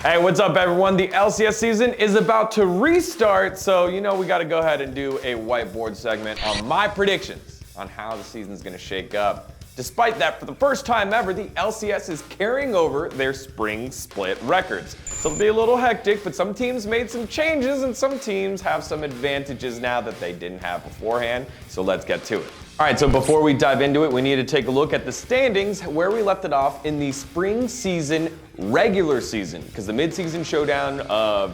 Hey, what's up everyone? The LCS season is about to restart, so we gotta go ahead and do a whiteboard segment on my predictions on how the season's gonna shake up. Despite that, for the first time ever, the LCS is carrying over their spring split records. So it'll be a little hectic, but some teams made some changes and some teams have some advantages now that they didn't have beforehand, so let's get to it. All right, so before we dive into it, we need to take a look at the standings, where we left it off in the spring season regular season, because the mid-season showdown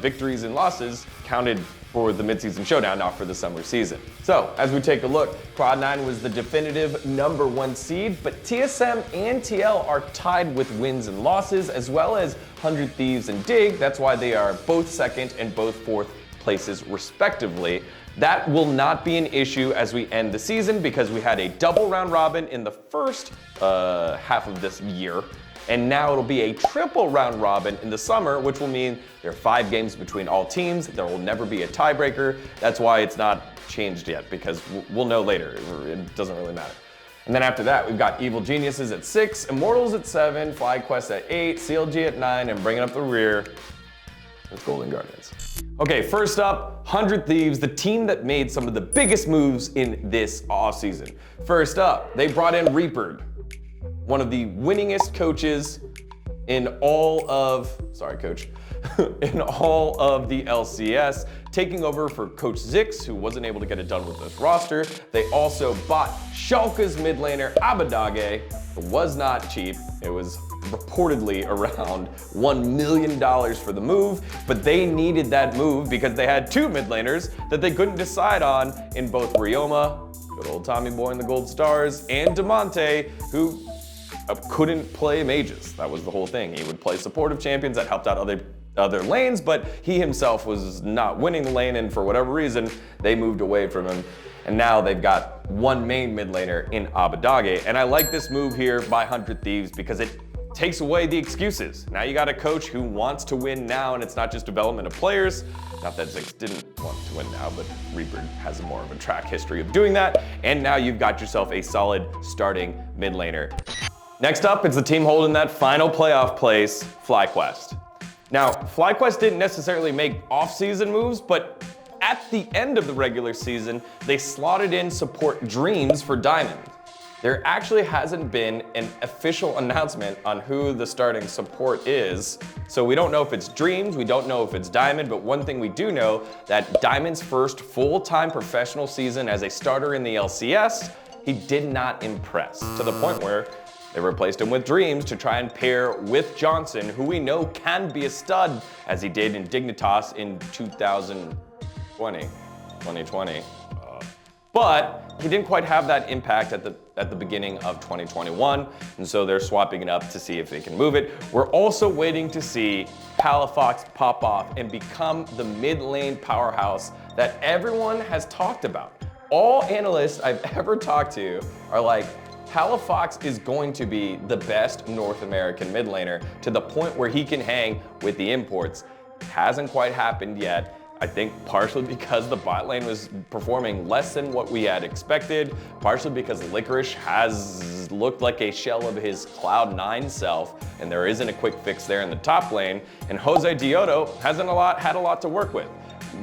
victories and losses counted for the mid-season showdown, not for the summer season. So, as we take a look, Cloud9 was the definitive #1 seed, but TSM and TL are tied with wins and losses, as well as 100 Thieves and Dig. That's why they are both second and both fourth places respectively. That will not be an issue as we end the season because we had a double round robin in the first half of this year, and now it'll be a triple round robin in the summer, which will mean there are 5 games between all teams. There will never be a tiebreaker. That's why it's not changed yet, because we'll know later. It doesn't really matter. And then after that, we've got Evil Geniuses at 6, Immortals at 7, FlyQuest at 8, CLG at 9, and bringing up the rear, it's Golden Guardians. Okay, first up, 100 Thieves, the team that made some of the biggest moves in this offseason. First up, they brought in Reaper, one of the winningest coaches in all of, in all of the LCS, taking over for Coach Zix, who wasn't able to get it done with this roster. They also bought Schalke's mid laner, Abadage. It was not cheap. It was reportedly around $1 million for the move, but they needed that move because they had 2 mid laners that they couldn't decide on in both Ryoma, good old Tommy Boy and the Gold Stars, and Demonte, who couldn't play mages. That was the whole thing. He would play supportive champions that helped out other lanes, but he himself was not winning the lane, and for whatever reason, they moved away from him. And now they've got one main mid laner in Abadage. And I like this move here by 100 Thieves because it takes away the excuses. Now you got a coach who wants to win now, and it's not just development of players. Not that Zix didn't want to win now, but Reaper has more of a track history of doing that. And now you've got yourself a solid starting mid laner. Next up, it's the team holding that final playoff place, FlyQuest. Now, FlyQuest didn't necessarily make off-season moves, but at the end of the regular season, they slotted in support Dreams for Diamond. There actually hasn't been an official announcement on who the starting support is, so we don't know if it's Dreams, we don't know if it's Diamond, but one thing we do know, that Diamond's first full-time professional season as a starter in the LCS, he did not impress, to the point where they replaced him with Dreams to try and pair with Johnson, who we know can be a stud, as he did in Dignitas in 2020. But he didn't quite have that impact at the beginning of 2021, and so they're swapping it up to see if they can move it. We're also waiting to see Palafox pop off and become the mid lane powerhouse that everyone has talked about. All analysts I've ever talked to are like, Palafox is going to be the best North American mid laner to the point where he can hang with the imports. It hasn't quite happened yet. I think partially because the bot lane was performing less than what we had expected, partially because Licorice has looked like a shell of his Cloud9 self, and there isn't a quick fix there in the top lane, and Jose Diodo hasn't had a lot to work with.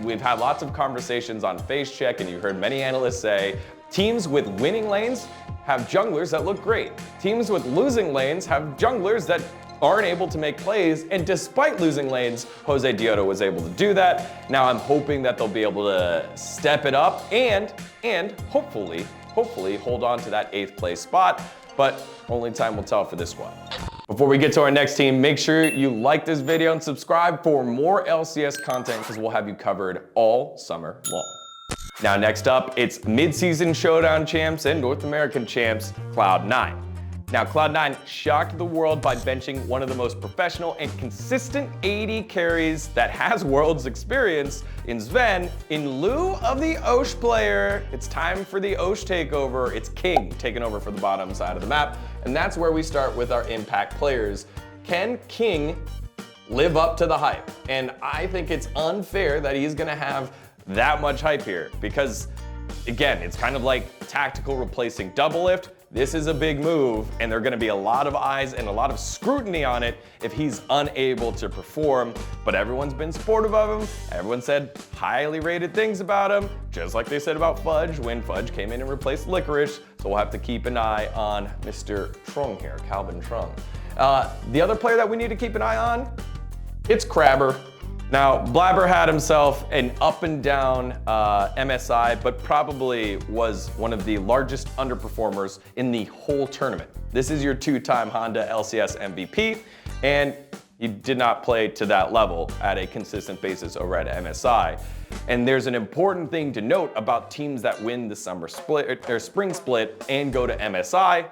We've had lots of conversations on Face Check, and you heard many analysts say, teams with winning lanes have junglers that look great. Teams with losing lanes have junglers that aren't able to make plays, and despite losing lanes, Jose Diodo was able to do that. Now I'm hoping that they'll be able to step it up and hopefully hold on to that 8th place spot, but only time will tell for this one. Before we get to our next team, make sure you like this video and subscribe for more LCS content, because we'll have you covered all summer long. Now next up, it's mid-season showdown champs and North American champs, Cloud9. Now Cloud9 shocked the world by benching one of the most professional and consistent AD carries that has Worlds experience in VENN in lieu of the Osh player. It's time for the Osh takeover. It's King taking over for the bottom side of the map, and that's where we start with our impact players. Can King live up to the hype? And I think it's unfair that he's gonna have that much hype here, because again, it's kind of like tactical replacing double lift. this is a big move, and there are gonna be a lot of eyes and a lot of scrutiny on it if he's unable to perform. But everyone's been supportive of him. Everyone said highly rated things about him, just like they said about Fudge when Fudge came in and replaced Licorice. So we'll have to keep an eye on Mr. Trung here, Calvin Trung. The other player that we need to keep an eye on, it's Crabber. Now, Blabber had himself an up and down MSI, but probably was one of the largest underperformers in the whole tournament. This is your two-time Honda LCS MVP, and he did not play to that level at a consistent basis over at MSI. And there's an important thing to note about teams that win the summer split, or spring split, and go to MSI.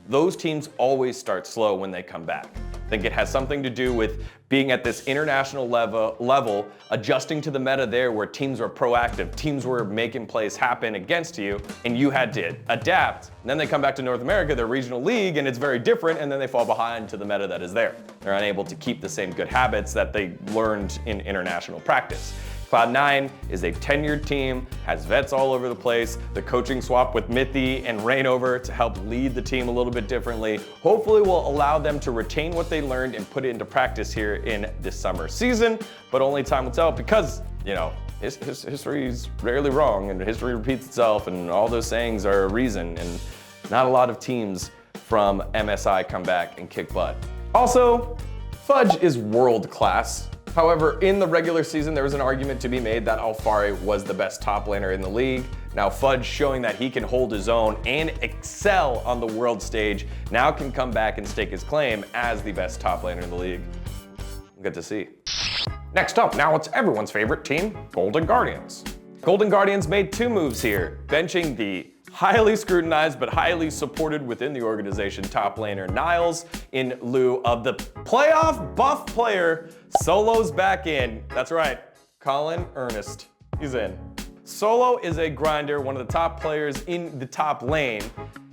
Those teams always start slow when they come back. I think it has something to do with being at this international level, adjusting to the meta there where teams were proactive, teams were making plays happen against you, and you had to adapt. And then they come back to North America, their regional league, and it's very different, and then they fall behind to the meta that is there. They're unable to keep the same good habits that they learned in international practice. Cloud9 is a tenured team, has vets all over the place. The coaching swap with Mithy and Rainover to help lead the team a little bit differently hopefully will allow them to retain what they learned and put it into practice here in this summer season, but only time will tell because, you know, history is rarely wrong and history repeats itself and all those sayings are a reason, and not a lot of teams from MSI come back and kick butt. Also, Fudge is world class. However, in the regular season, there was an argument to be made that Alfari was the best top laner in the league. Now Fudge, showing that he can hold his own and excel on the world stage, now can come back and stake his claim as the best top laner in the league. Good to see. Next up, now it's everyone's favorite team, Golden Guardians. Golden Guardians made two moves here, benching the highly scrutinized but highly supported within the organization top laner Niles in lieu of the playoff buff player. Solo's back in. That's right, Colin Ernest, he's in. Solo is a grinder, one of the top players in the top lane,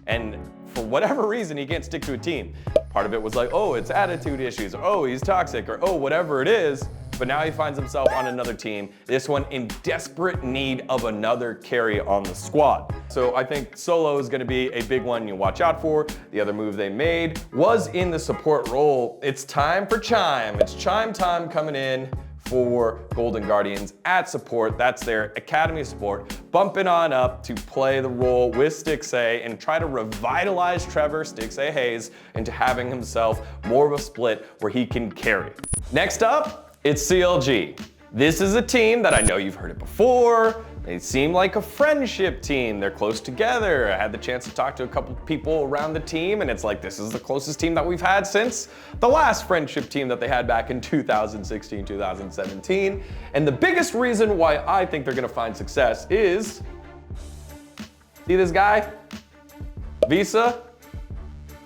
and for whatever reason, he can't stick to a team. Part of it was like, oh, it's attitude issues, or oh, he's toxic, or oh, whatever it is. But now he finds himself on another team, this one in desperate need of another carry on the squad. So I think Solo is gonna be a big one you watch out for. The other move they made was in the support role. It's time for Chime. It's Chime time coming in for Golden Guardians at support. That's their academy support, bumping on up to play the role with Stixxay and try to revitalize Trevor Stixxay Hayes into having himself more of a split where he can carry. Next up, it's CLG. This is a team that I know you've heard it before. They seem like a friendship team. They're close together. I had the chance to talk to a couple people around the team, and it's like, this is the closest team that we've had since the last friendship team that they had back in 2016, 2017. And the biggest reason why I think they're gonna find success is, see this guy? Visa?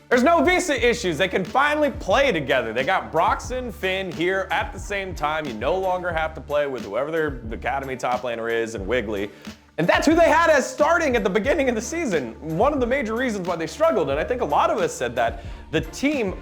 There's no visa issues. They can finally play together. They got Broxton, Finn here at the same time. You no longer have to play with whoever their academy top laner is and Wiggly. And that's who they had as starting at the beginning of the season. One of the major reasons why they struggled, and I think a lot of us said that, the team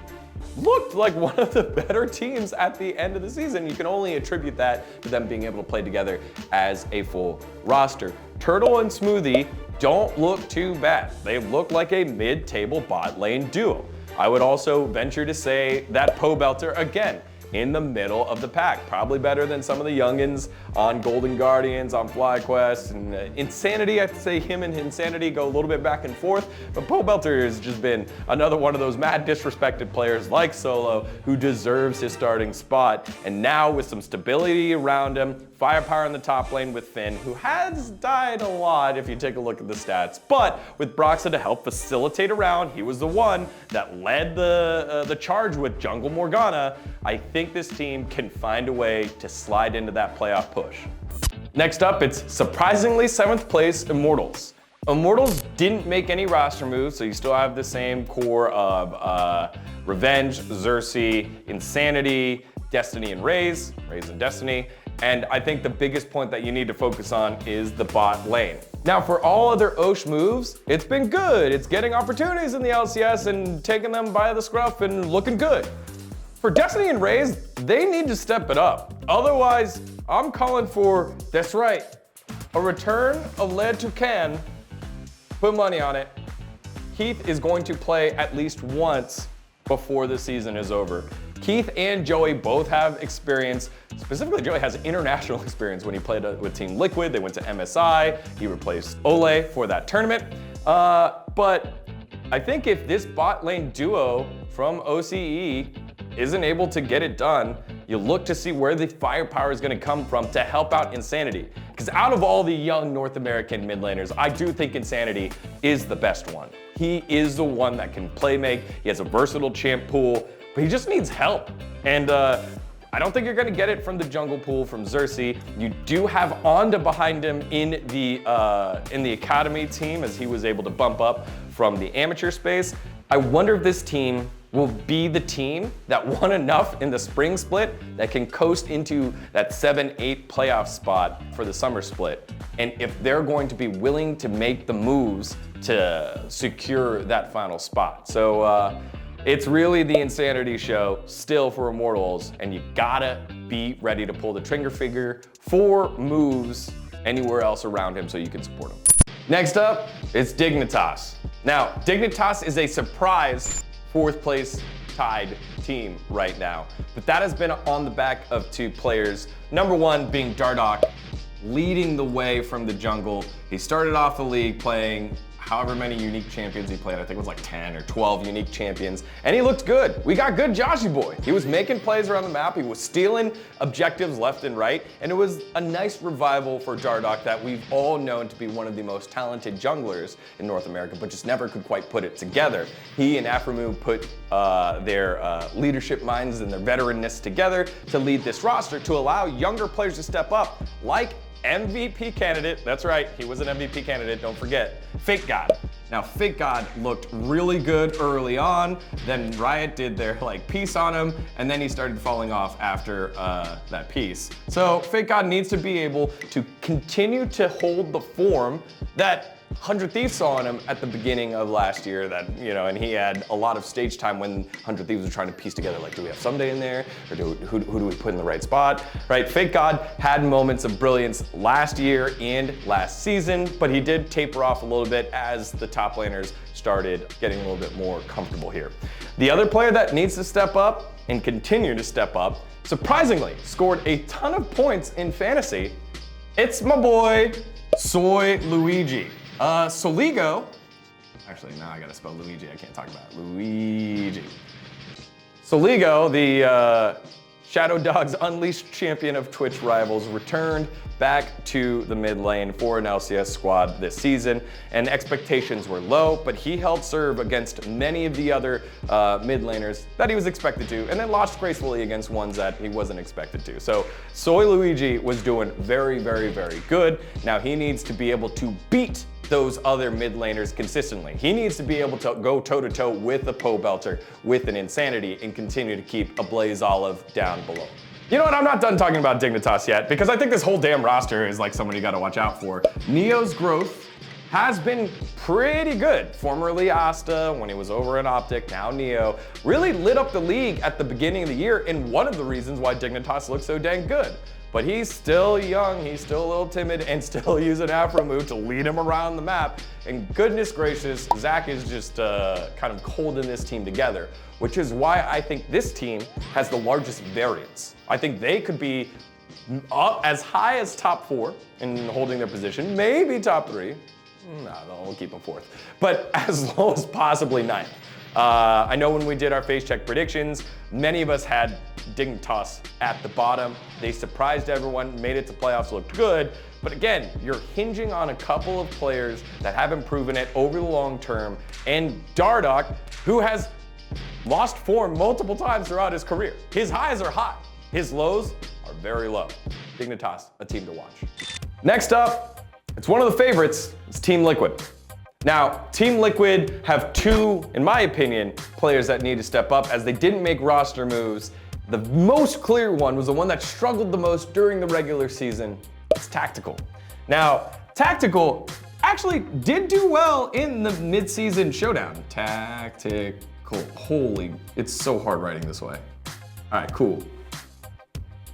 looked like one of the better teams at the end of the season. You can only attribute that to them being able to play together as a full roster. Turtle and Smoothie don't look too bad. They look like a mid-table bot lane duo. I would also venture to say that Pobelter, again, in the middle of the pack. Probably better than some of the youngins on Golden Guardians, on FlyQuest, and Insanity. I have to say him and Insanity go a little bit back and forth, but Pobelter has just been another one of those mad disrespected players like Solo who deserves his starting spot. And now with some stability around him, firepower in the top lane with Finn, who has died a lot if you take a look at the stats, but with Broxa to help facilitate around, he was the one that led the charge with Jungle Morgana. I think this team can find a way to slide into that playoff push. Next up, it's surprisingly 7th place Immortals. Immortals didn't make any roster moves, so you still have the same core of Revenge, Xerxes, Insanity, Destiny and Raze and Destiny. And I think the biggest point that you need to focus on is the bot lane. Now, for all other Osh moves, it's been good. It's getting opportunities in the LCS and taking them by the scruff and looking good. For Destiny and Raze, they need to step it up. Otherwise, I'm calling for, that's right, a return of Led Toucan. Put money on it. Keith is going to play at least once before the season is over. Keith and Joey both have experience. Specifically, Joey has international experience when he played with Team Liquid. They went to MSI. He replaced Ole for that tournament. But I think if this bot lane duo from OCE isn't able to get it done, you look to see where the firepower is going to come from to help out Insanity. Because out of all the young North American mid laners, I do think Insanity is the best one. He is the one that can play make. He has a versatile champ pool, but he just needs help. And I don't think you're going to get it from the jungle pool from Xerxes. You do have Onda behind him in the academy team, as he was able to bump up from the amateur space. I wonder if this team will be the team that won enough in the spring split that can coast into that 7-8 playoff spot for the summer split. And if they're going to be willing to make the moves to secure that final spot. So it's really the Insanity show still for Immortals, and you gotta be ready to pull the trigger finger for moves anywhere else around him so you can support him. Next up, it's Dignitas. Now, Dignitas is a surprise 4th place tied team right now, but that has been on the back of 2 players. Number 1 being Dardoch, leading the way from the jungle. He started off the league playing however many unique champions he played. I think it was like 10 or 12 unique champions, and he looked good. We got good Joshy boy. He was making plays around the map. He was stealing objectives left and right, and it was a nice revival for Dardoch that we've all known to be one of the most talented junglers in North America, but just never could quite put it together. He and Aframu put their leadership minds and their veteranness together to lead this roster to allow younger players to step up, like MVP candidate, that's right, he was an MVP candidate, don't forget, Fake God. Now, Fake God looked really good early on, then Riot did their piece on him, and then he started falling off after that piece. So Fake God needs to be able to continue to hold the form that 100 Thieves saw on him at the beginning of last year, and he had a lot of stage time when 100 Thieves was trying to piece together, do we have Someday in there, or who do we put in the right spot, right? Fake God had moments of brilliance last year and last season, but he did taper off a little bit as the top laners started getting a little bit more comfortable here. The other player that needs to step up and continue to step up, surprisingly, scored a ton of points in fantasy. It's my boy, Soy Luigi. Soligo, actually, now I gotta spell Luigi, I can't talk about it. Luigi. Soligo, the Shadow Dogs Unleashed champion of Twitch Rivals, returned back to the mid lane for an LCS squad this season, and expectations were low, but he held serve against many of the other mid laners that he was expected to, and then lost gracefully against ones that he wasn't expected to. So Soy Luigi was doing very, very, very good. Now he needs to be able to beat those other mid laners consistently. He needs to be able to go toe-to-toe with a Po Belter, with an Insanity, and continue to keep a Blaze Olive down below. You know what, I'm not done talking about Dignitas yet, because I think this whole damn roster is someone you gotta watch out for. Neo's growth has been pretty good. Formerly Asta, when he was over in Optic, now Neo, really lit up the league at the beginning of the year, and one of the reasons why Dignitas looks so dang good. But he's still young, he's still a little timid, and still using Aframu to lead him around the map. And goodness gracious, Zach is just kind of holding this team together, which is why I think this team has the largest variance. I think they could be up as high as top 4 in holding their position, maybe top 3. No, we'll keep them 4th. But as low as possibly 9th. I know when we did our face check predictions, many of us had Dignitas at the bottom. They surprised everyone, made it to playoffs, looked good. But again, you're hinging on a couple of players that haven't proven it over the long term, and Dardoch, who has lost form multiple times throughout his career. His highs are high, his lows are very low. Dignitas, a team to watch. Next up, it's one of the favorites, it's Team Liquid. Now, Team Liquid have 2, in my opinion, players that need to step up as they didn't make roster moves. The most clear one was the one that struggled the most during the regular season. It's Tactical. Now, Tactical actually did do well in the mid-season showdown. Tactical, holy, it's so hard writing this way. All right, cool.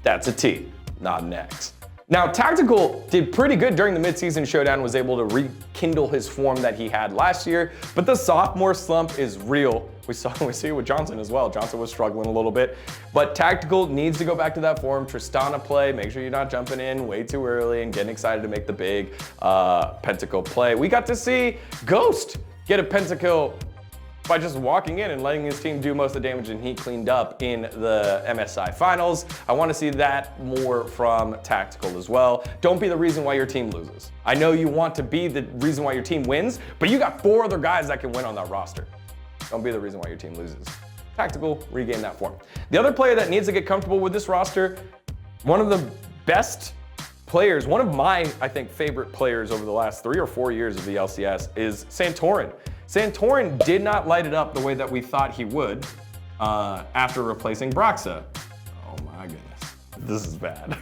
That's a T, not an X. Now, Tactical did pretty good during the midseason showdown, was able to rekindle his form that he had last year, but the sophomore slump is real. We see it with Johnson as well. Johnson was struggling a little bit, but Tactical needs to go back to that form. Tristana play, make sure you're not jumping in way too early and getting excited to make the big pentakill play. We got to see Ghost get a pentakill by just walking in and letting his team do most of the damage, and he cleaned up in the MSI finals. I want to see that more from Tactical as well. Don't be the reason why your team loses. I know you want to be the reason why your team wins, but you got 4 other guys that can win on that roster. Don't be the reason why your team loses. Tactical, regain that form. The other player that needs to get comfortable with this roster, one of the best players, one of my, I think, favorite players over the last 3 or 4 years of the LCS is Santorin. Santorin did not light it up the way that we thought he would after replacing Broxa. Oh my goodness, this is bad.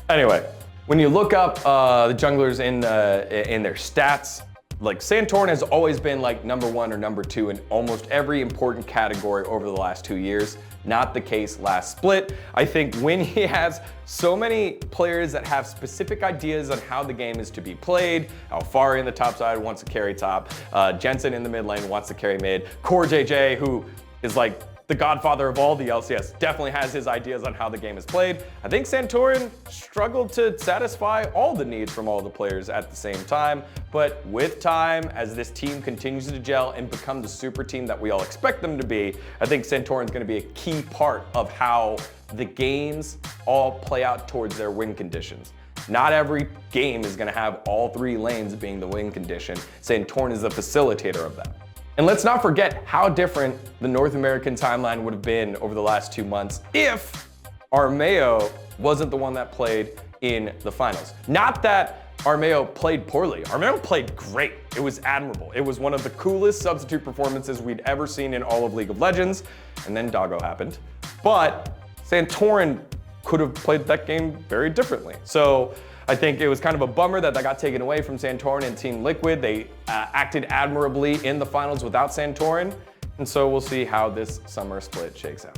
Anyway, when you look up the junglers in their stats, like Santorin has always been like #1 or #2 in almost every important category over the last 2 years. Not the case last split. I think when he has so many players that have specific ideas on how the game is to be played, Alfari in the top side wants to carry top, Jensen in the mid lane wants to carry mid, Core JJ, who is like the godfather of all the LCS, definitely has his ideas on how the game is played. I think Santorin struggled to satisfy all the needs from all the players at the same time, but with time, as this team continues to gel and become the super team that we all expect them to be, I think Santorin's gonna be a key part of how the games all play out towards their win conditions. Not every game is gonna have all 3 lanes being the win condition. Santorin is the facilitator of that. And let's not forget how different the North American timeline would have been over the last 2 months if Armeo wasn't the one that played in the finals. Not that Armeo played poorly. Armeo played great. It was admirable. It was one of the coolest substitute performances we'd ever seen in all of League of Legends. And then Doggo happened. But Santorin could have played that game very differently. So I think it was kind of a bummer that got taken away from Santorin and Team Liquid. They acted admirably in the finals without Santorin, and so we'll see how this summer split shakes out.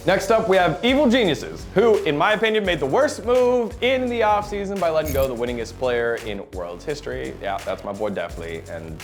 Next up, we have Evil Geniuses, who, in my opinion, made the worst move in the offseason by letting go the winningest player in World's history. Yeah, that's my boy Deathly, and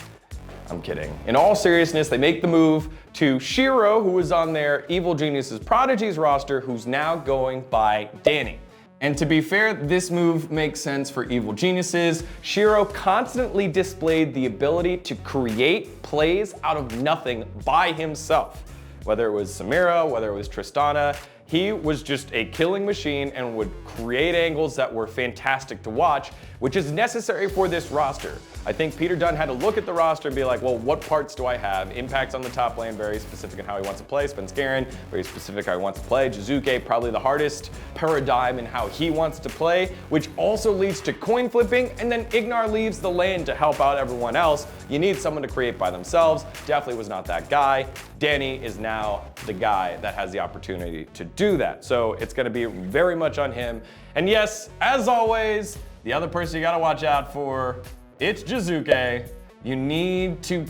I'm kidding. In all seriousness, they make the move to Shiro, who was on their Evil Geniuses Prodigies roster, who's now going by Danny. And to be fair, this move makes sense for Evil Geniuses. Shiro constantly displayed the ability to create plays out of nothing by himself. Whether it was Samira, whether it was Tristana, he was just a killing machine and would create angles that were fantastic to watch, which is necessary for this roster. I think Peter Dunn had to look at the roster and be like, well, what parts do I have? Impact's on the top lane, very specific in how he wants to play. Spence Garen, very specific how he wants to play. Jizuke, probably the hardest paradigm in how he wants to play, which also leads to coin flipping, and then Ignar leaves the lane to help out everyone else. You need someone to create by themselves. Definitely was not that guy. Danny is now the guy that has the opportunity to do that. So it's gonna be very much on him. And yes, as always, the other person you gotta watch out for, it's Jizuke. You need to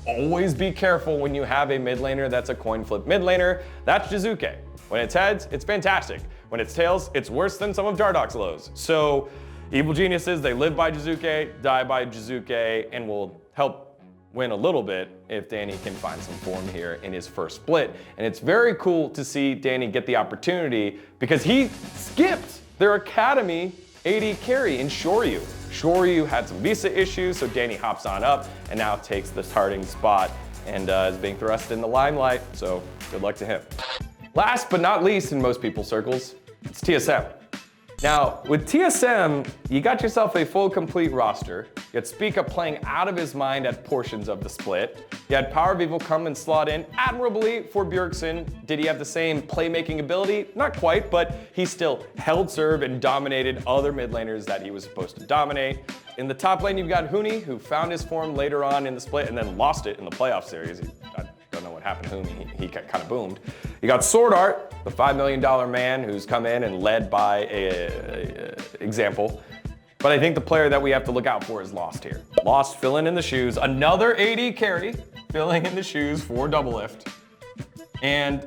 always be careful when you have a mid laner that's a coin flip mid laner. That's Jizuke. When it's heads, it's fantastic. When it's tails, it's worse than some of Dardoch's lows. So Evil Geniuses, they live by Jizuke, die by Jizuke, and will help win a little bit if Danny can find some form here in his first split. And it's very cool to see Danny get the opportunity because he skipped their academy AD carry in Shoryu. Shoryu had some visa issues, so Danny hops on up and now takes the starting spot and is being thrust in the limelight, so good luck to him. Last but not least in most people's circles, it's TSM. Now, with TSM, you got yourself a full complete roster. You had Speak Up playing out of his mind at portions of the split. You had Power of Evil come and slot in admirably for Bjergsen. Did he have the same playmaking ability? Not quite, but he still held serve and dominated other mid laners that he was supposed to dominate. In the top lane, you've got Huni, who found his form later on in the split and then lost it in the playoff series. I don't know what happened to Huni, he kind of boomed. You got Sword Art, the $5 million man who's come in and led by a example. But I think the player that we have to look out for is Lost here. Lost filling in the shoes, another AD carry, filling in the shoes for Doublelift. and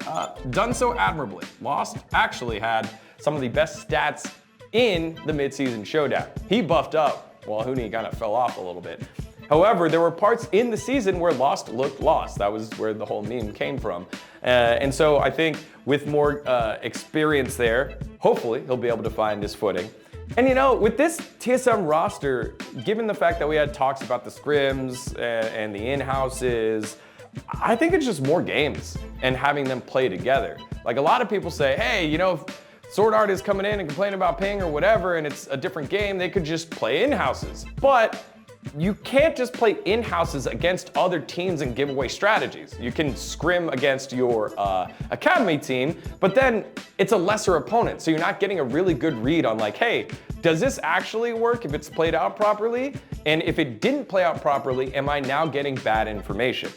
done so admirably. Lost actually had some of the best stats in the midseason showdown. He buffed up while Huni kind of fell off a little bit. However, there were parts in the season where Lost looked lost. That was where the whole meme came from. And so I think with more experience there, hopefully he'll be able to find his footing. And you know, with this TSM roster, given the fact that we had talks about the scrims and the in-houses, I think it's just more games and having them play together. Like a lot of people say, hey, you know, if Sword Art is coming in and complaining about ping or whatever and it's a different game, they could just play in-houses. But you can't just play in-houses against other teams and give away strategies. You can scrim against your academy team, but then it's a lesser opponent. So you're not getting a really good read on like, hey, does this actually work if it's played out properly? And if it didn't play out properly, am I now getting bad information?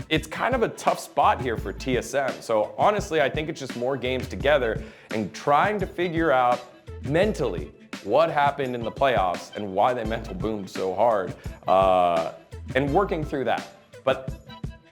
It's kind of a tough spot here for TSM. So honestly, I think it's just more games together and trying to figure out mentally what happened in the playoffs and why they mental boomed so hard, and working through that. But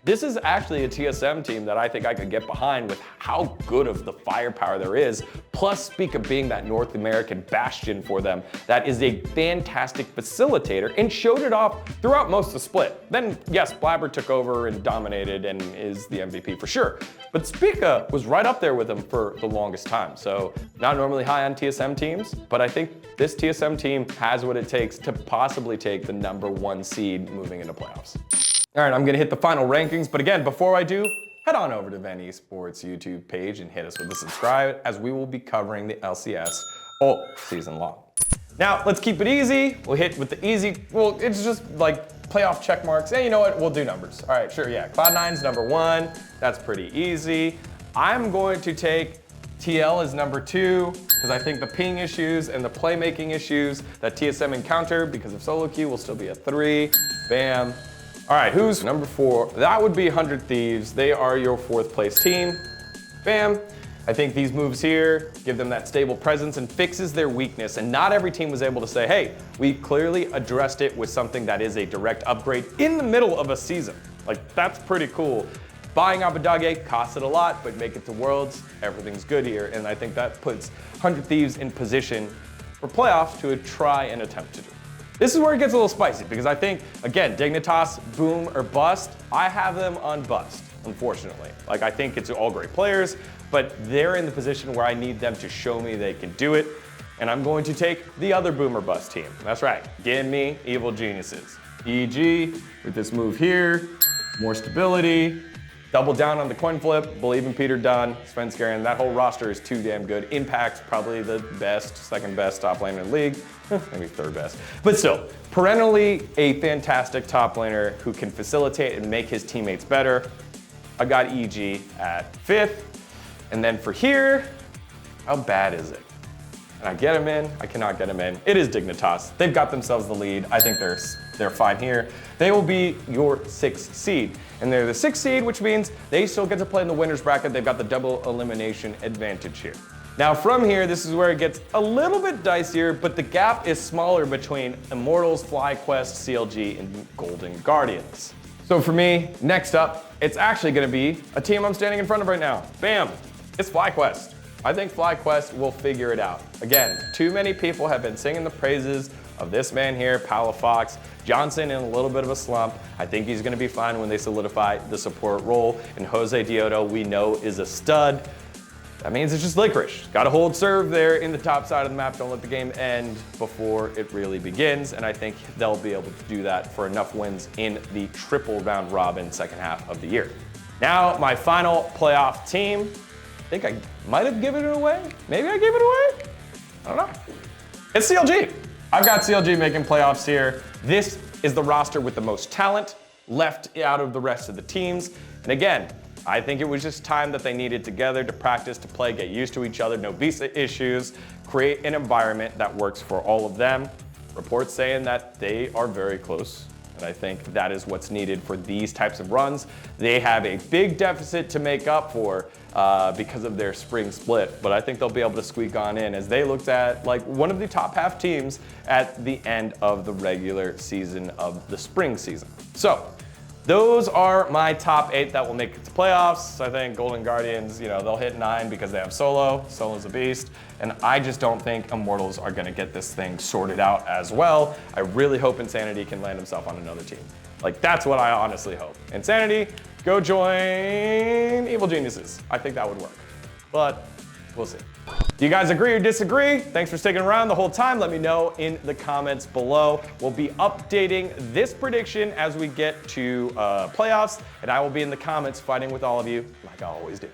this is actually a TSM team that I think I could get behind with how good of the firepower there is, plus Spica being that North American bastion for them that is a fantastic facilitator and showed it off throughout most of the split. Then yes, Blabber took over and dominated and is the MVP for sure. But Spica was right up there with him for the longest time. So not normally high on TSM teams, but I think this TSM team has what it takes to possibly take the #1 seed moving into playoffs. All right, I'm gonna hit the final rankings, but again, before I do, head on over to VENN Esports YouTube page and hit us with a subscribe as we will be covering the LCS all season long. Now, let's keep it easy. We'll hit with the easy, well, it's just like playoff check marks. And you know what, we'll do numbers. All right, sure, yeah. Cloud9's #1, that's pretty easy. I'm going to take TL as #2, because I think the ping issues and the playmaking issues that TSM encounter because of solo queue will still be a 3. Bam. All right, who's #4? That would be 100 Thieves. They are your 4th place team. Bam. I think these moves here give them that stable presence and fixes their weakness. And not every team was able to say, hey, we clearly addressed it with something that is a direct upgrade in the middle of a season. Like, that's pretty cool. Buying Abadage costs it a lot, but make it to Worlds, everything's good here. And I think that puts 100 Thieves in position for playoffs to try and attempt to do. This is where it gets a little spicy because I think, again, Dignitas, boom or bust. I have them on bust, unfortunately. Like, I think it's all great players, but they're in the position where I need them to show me they can do it. And I'm going to take the other boom or bust team. That's right, give me Evil Geniuses. EG with this move here, more stability, double down on the coin flip, believe in Peter Dunn, Svenskeren. That whole roster is too damn good. Impact, probably the best, second best top laner in the league, maybe 3rd best. But still, perennially a fantastic top laner who can facilitate and make his teammates better. I got EG at 5th. And then for here, how bad is it? Can I get him in? I cannot get him in. It is Dignitas. They've got themselves the lead. I think they're fine here. They will be your 6th seed. And they're the 6th seed, which means they still get to play in the winner's bracket. They've got the double elimination advantage here. Now from here, this is where it gets a little bit dicier, but the gap is smaller between Immortals, FlyQuest, CLG, and Golden Guardians. So for me, next up, it's actually gonna be a team I'm standing in front of right now. Bam, it's FlyQuest. I think FlyQuest will figure it out. Again, too many people have been singing the praises of this man here, Palafox. Johnson in a little bit of a slump. I think he's gonna be fine when they solidify the support role. And Jose Dioto, we know, is a stud. That means it's just Licorice. Got to hold serve there in the top side of the map. Don't let the game end before it really begins. And I think they'll be able to do that for enough wins in the triple round robin second half of the year. Now, my final playoff team. I think I might have given it away. Maybe I gave it away. I don't know. It's CLG. I've got CLG making playoffs here. This is the roster with the most talent left out of the rest of the teams. And again, I think it was just time that they needed together to practice, to play, get used to each other, no visa issues, create an environment that works for all of them. Reports saying that they are very close, and I think that is what's needed for these types of runs. They have a big deficit to make up for because of their spring split, but I think they'll be able to squeak on in as they looked at like one of the top half teams at the end of the regular season of the spring season. So, those are my top 8 that will make it to playoffs. I think Golden Guardians, they'll hit 9 because they have Solo. Solo's a beast. And I just don't think Immortals are gonna get this thing sorted out as well. I really hope Insanity can land himself on another team. Like, that's what I honestly hope. Insanity, go join Evil Geniuses. I think that would work, but we'll see. Do you guys agree or disagree? Thanks for sticking around the whole time. Let me know in the comments below. We'll be updating this prediction as we get to playoffs, and I will be in the comments fighting with all of you like I always do.